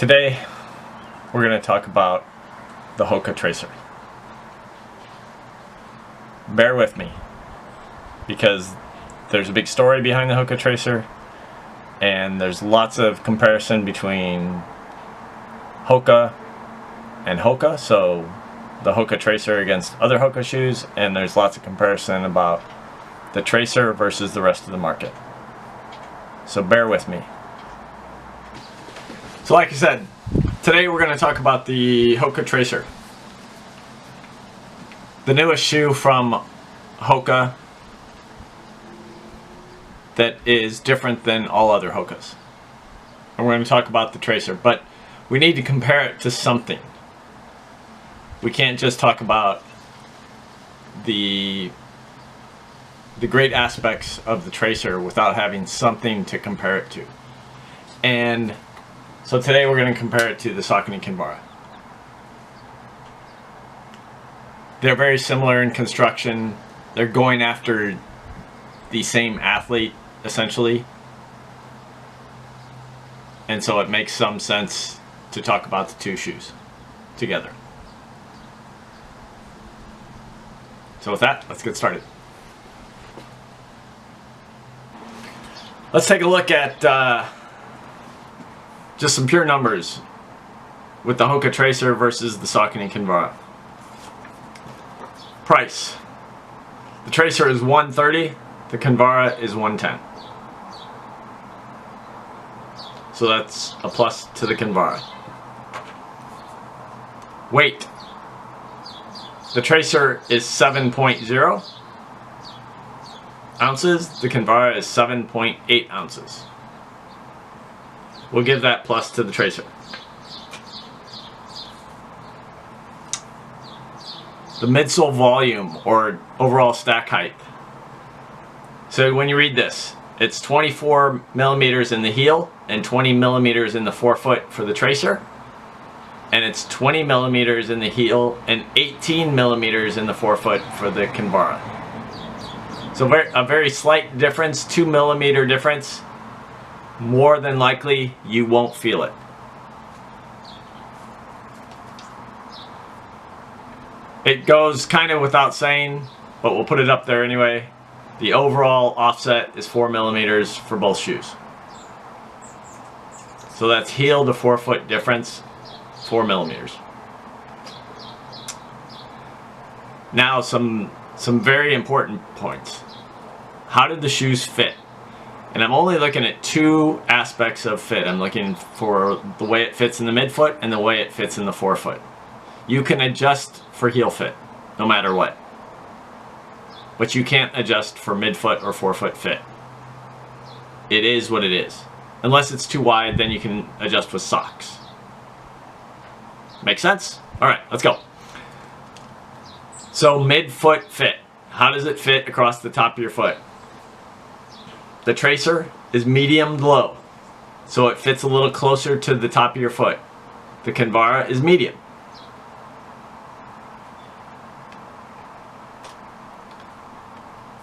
Today we're going to talk about the Hoka Tracer. Bear with me because there's a big story behind the Hoka Tracer and there's lots of comparison between Hoka and Hoka, so the Hoka Tracer against other Hoka shoes, and there's lots of comparison about the Tracer versus the rest of the market. So bear with me. So like I said, today we're going to talk about the Hoka Tracer. The newest shoe from Hoka that is different than all other Hokas. And we're going to talk about the Tracer, but we need to compare it to something. We can't just talk about the great aspects of the Tracer without having something to compare it to. And so today we're going to compare it to the Saucony Kinvara. They're very similar in construction. They're going after the same athlete, essentially. And so it makes some sense to talk about the two shoes together. So with that, let's get started. Let's take a look at just some pure numbers with the Hoka Tracer versus the Saucony Kinvara. Price. The Tracer is $130, the Kinvara is $110. So that's a plus to the Kinvara. Weight. The Tracer is 7.0 ounces, the Kinvara is 7.8 ounces. We'll give that plus to the Tracer. The midsole volume, or overall stack height. So when you read this, it's 24 millimeters in the heel and 20 millimeters in the forefoot for the Tracer. And it's 20 millimeters in the heel and 18 millimeters in the forefoot for the Kinvara. So a very slight difference, 2 millimeter difference. More than likely, you won't feel it. It goes kind of without saying, but we'll put it up there anyway. The overall offset is 4 millimeters for both shoes. So that's heel to forefoot difference, 4 millimeters. Now some very important points. How did the shoes fit? And I'm only looking at two aspects of fit. I'm looking for the way it fits in the midfoot and the way it fits in the forefoot. You can adjust for heel fit, no matter what. But you can't adjust for midfoot or forefoot fit. It is what it is. Unless it's too wide, then you can adjust with socks. Make sense? Alright, let's go. So midfoot fit. How does it fit across the top of your foot? The Tracer is medium low, so it fits a little closer to the top of your foot. The Kinvara is medium.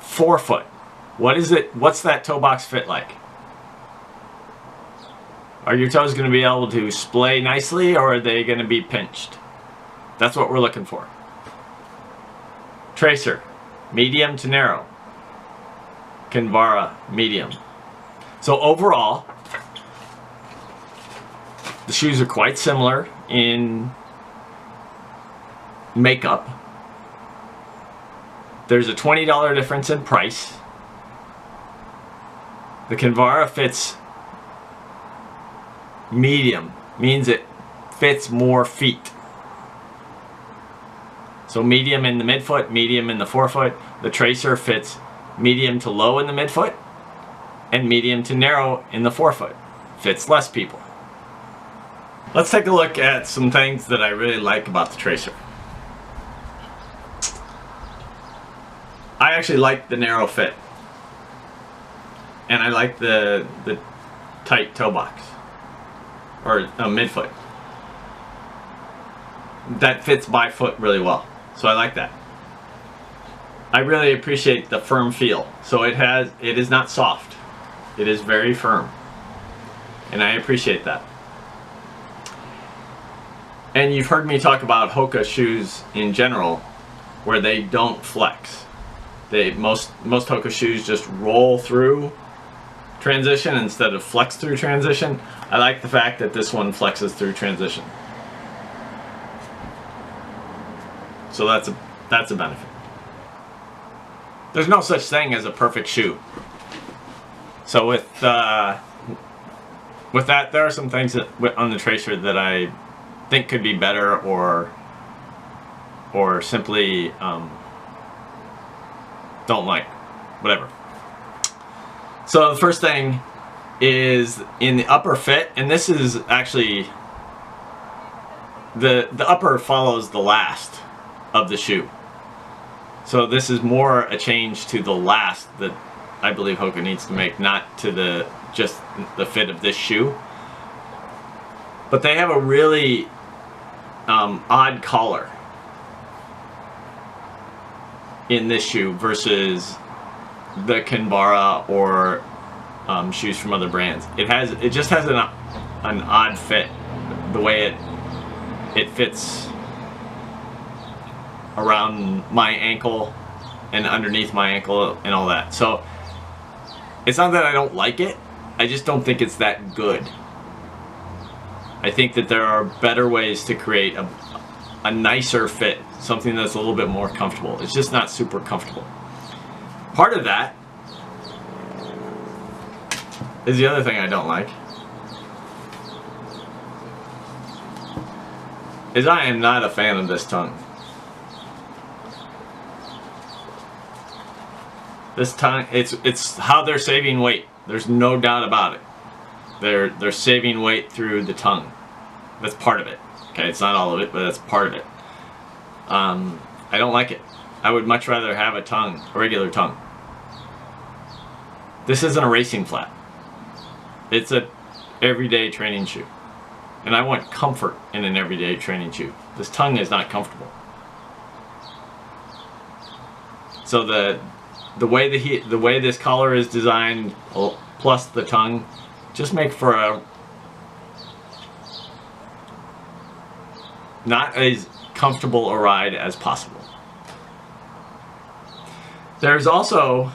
Forefoot. What is it? What's that toe box fit like? Are your toes going to be able to splay nicely, or are they going to be pinched? That's what we're looking for. Tracer, medium to narrow. Kinvara, medium. So overall, the shoes are quite similar in makeup. There's a $20 difference in price. The Kinvara fits medium, means it fits more feet. So medium in the midfoot, medium in the forefoot. The Tracer fits medium to low in the midfoot and medium to narrow in the forefoot. Fits less people. Let's take a look at some things that I really like about the Tracer. I actually like the narrow fit. And I like the tight toe box. Or midfoot. That fits my foot really well. So I like that. I really appreciate the firm feel. So it is not soft. It is very firm. And I appreciate that. And you've heard me talk about Hoka shoes in general, where they don't flex. Most Hoka shoes just roll through transition instead of flex through transition. I like the fact that this one flexes through transition. So that's a benefit. There's no such thing as a perfect shoe. So with that, there are some things on the Tracer that I think could be better, or simply don't like, whatever. So the first thing is in the upper fit, and this is actually the upper follows the last of the shoe. So this is more a change to the last that I believe Hoka needs to make, not to just the fit of this shoe. But they have a really odd collar in this shoe versus the Kinvara or shoes from other brands. It just has an odd fit, the way it fits around my ankle and underneath my ankle and all that. So it's not that I don't like it, I just don't think it's that good. I think that there are better ways to create a nicer fit, something that's a little bit more comfortable. It's just not super comfortable. Part of that is the other thing I don't like, is I am not a fan of this tongue. This tongue, it's how they're saving weight. There's no doubt about it. They're saving weight through the tongue. That's part of it. Okay, it's not all of it, but that's part of it. I don't like it. I would much rather have a regular tongue. This isn't a racing flat. It's a everyday training shoe. And I want comfort in an everyday training shoe. This tongue is not comfortable. So the way this collar is designed, plus the tongue, just make for a not as comfortable a ride as possible. There's also,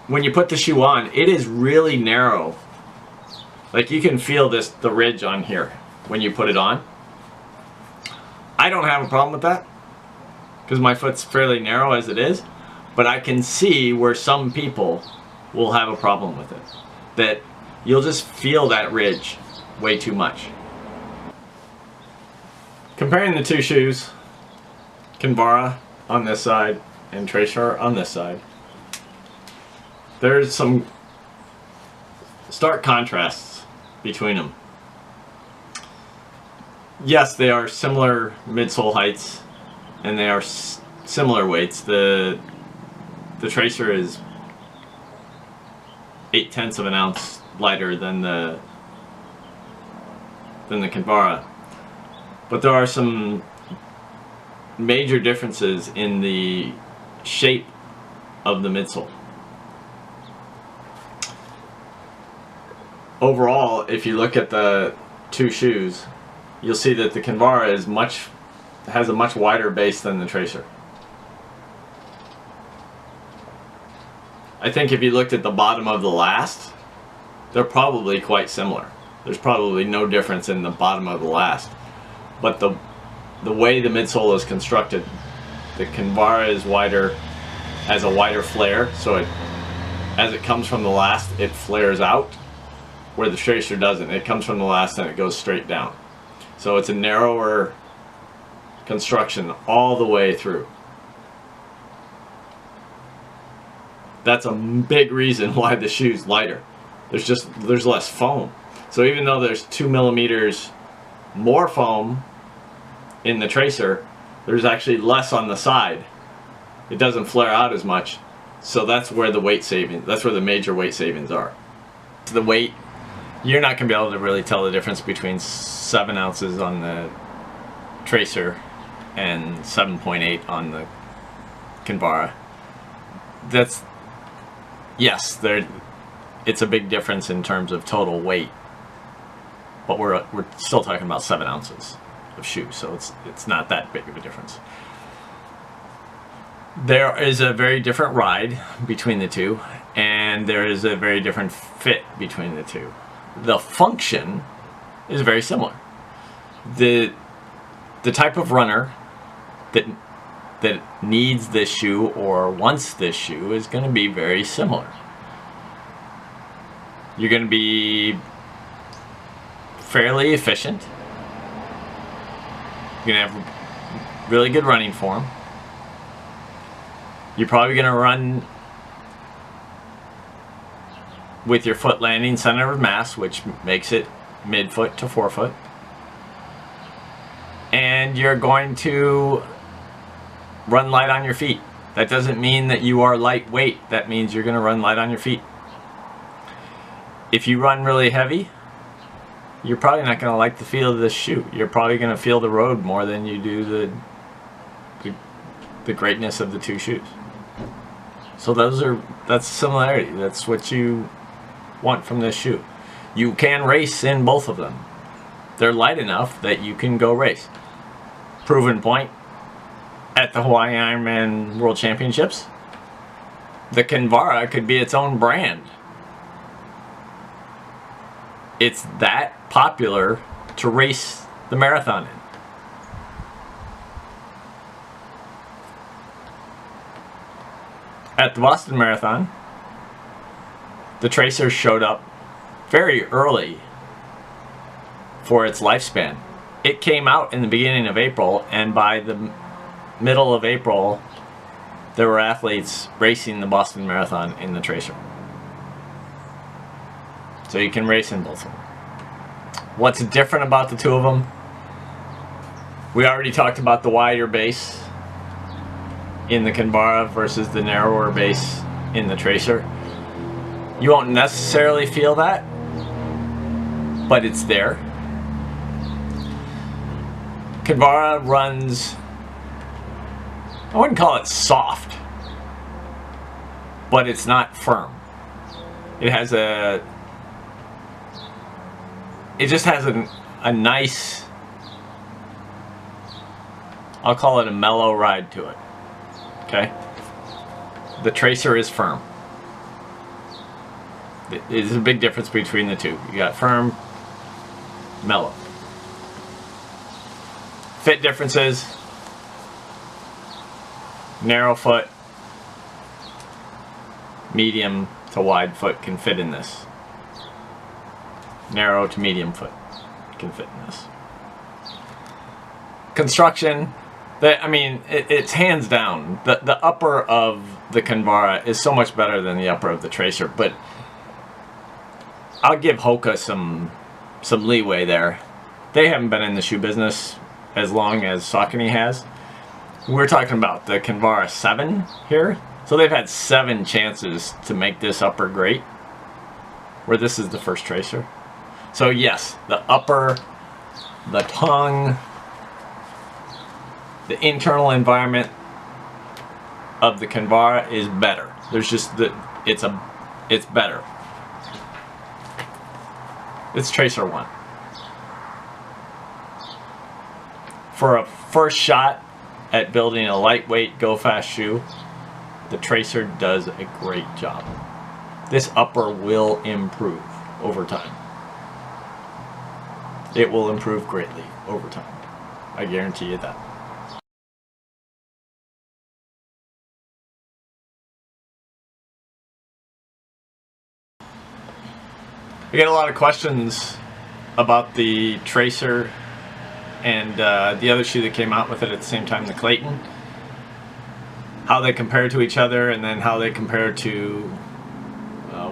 when you put the shoe on, it is really narrow. Like you can feel the ridge on here when you put it on. I don't have a problem with that, because my foot's fairly narrow as it is, but I can see where some people will have a problem with it. That you'll just feel that ridge way too much. Comparing the two shoes, Kinvara on this side and Tracer on this side, there's some stark contrasts between them. Yes, they are similar midsole heights and they are similar weights. The Tracer is 0.8 of an ounce lighter than the Kinvara, but there are some major differences in the shape of the midsole. Overall, if you look at the two shoes, you'll see that the Kinvara has a much wider base than the Tracer. I think if you looked at the bottom of the last, they're probably quite similar. There's probably no difference in the bottom of the last. But the way the midsole is constructed, the Kinvara is wider, has a wider flare, so as it comes from the last, it flares out, where the Tracer doesn't. It comes from the last and it goes straight down. So it's a narrower construction all the way through. That's a big reason why the shoe's lighter. There's less foam. So even though there's 2 millimeters more foam in the Tracer, there's actually less on the side. It doesn't flare out as much. So that's where the weight savings, that's where the major weight savings are. The weight, you're not going to be able to really tell the difference between 7 ounces on the Tracer and 7.8 on the Kinvara. Yes, it's a big difference in terms of total weight. but we're still talking about 7 ounces of shoe, so it's not that big of a difference. There is a very different ride between the two, and there is a very different fit between the two. The function is very similar. The type of runner that needs this shoe or wants this shoe is going to be very similar. You're going to be fairly efficient. You're going to have really good running form. You're probably going to run with your foot landing center of mass, which makes it midfoot to forefoot. And you're going to run light on your feet. That doesn't mean that you are lightweight. That means you're going to run light on your feet. If you run really heavy, you're probably not going to like the feel of this shoe. You're probably going to feel the road more than you do the greatness of the two shoes. So that's similarity. That's what you want from this shoe. You can race in both of them. They're light enough that you can go race. Proven point at the Hawaii Ironman World Championships. The Kinvara could be its own brand. It's that popular to race the marathon in. At the Boston Marathon, the Tracer showed up very early for its lifespan. It came out in the beginning of April, and by the middle of April, there were athletes racing the Boston Marathon in the Tracer. So you can race in both of them. What's different about the two of them? We already talked about the wider base in the Kinvara versus the narrower base in the Tracer. You won't necessarily feel that, but it's there. Kinvara runs, I wouldn't call it soft, but it's not firm. It just has a nice, I'll call it a mellow ride to it. Okay? The Tracer is firm. There's a big difference between the two. You got firm, mellow. Fit differences. Narrow foot, medium to wide foot can fit in this. Narrow to medium foot can fit in this. Construction, it's hands down. The upper of the Kinvara is so much better than the upper of the Tracer, but I'll give Hoka some leeway there. They haven't been in the shoe business as long as Saucony has. We're talking about the Kinvara 7 here. So they've had 7 chances to make this upper great, where this is the first Tracer. So yes, the upper, the tongue, the internal environment of the Kinvara is better. There's just it's better. It's Tracer 1. For a first shot at building a lightweight, go-fast shoe, the Tracer does a great job. This upper will improve over time. It will improve greatly over time. I guarantee you that. I get a lot of questions about the Tracer and the other shoe that came out with it at the same time, the Clayton. How they compare to each other, and then how they compare to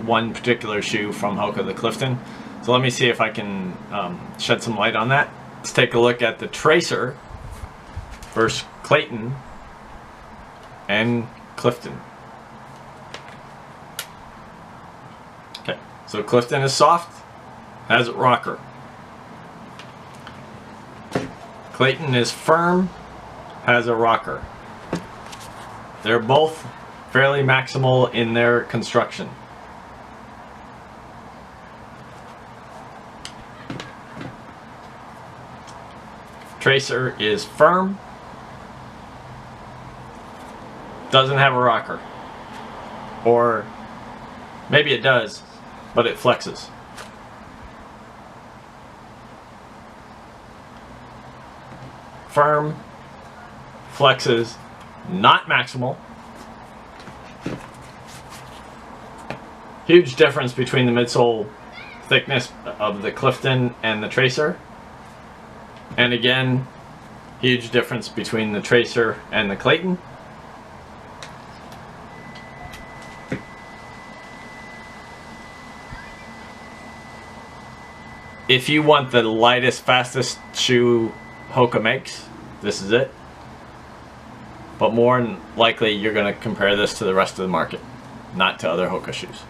one particular shoe from Hoka, the Clifton. So let me see if I can shed some light on that. Let's take a look at the Tracer versus Clayton and Clifton. Okay, so Clifton is soft, has a rocker. Clayton is firm, has a rocker. They're both fairly maximal in their construction. Tracer is firm, doesn't have a rocker, or maybe it does, but it flexes. Firm, flexes, not maximal. Huge difference between the midsole thickness of the Clifton and the Tracer. And again, huge difference between the Tracer and the Clayton. If you want the lightest, fastest shoe Hoka makes, this is it. But more than likely, you're going to compare this to the rest of the market, not to other Hoka shoes.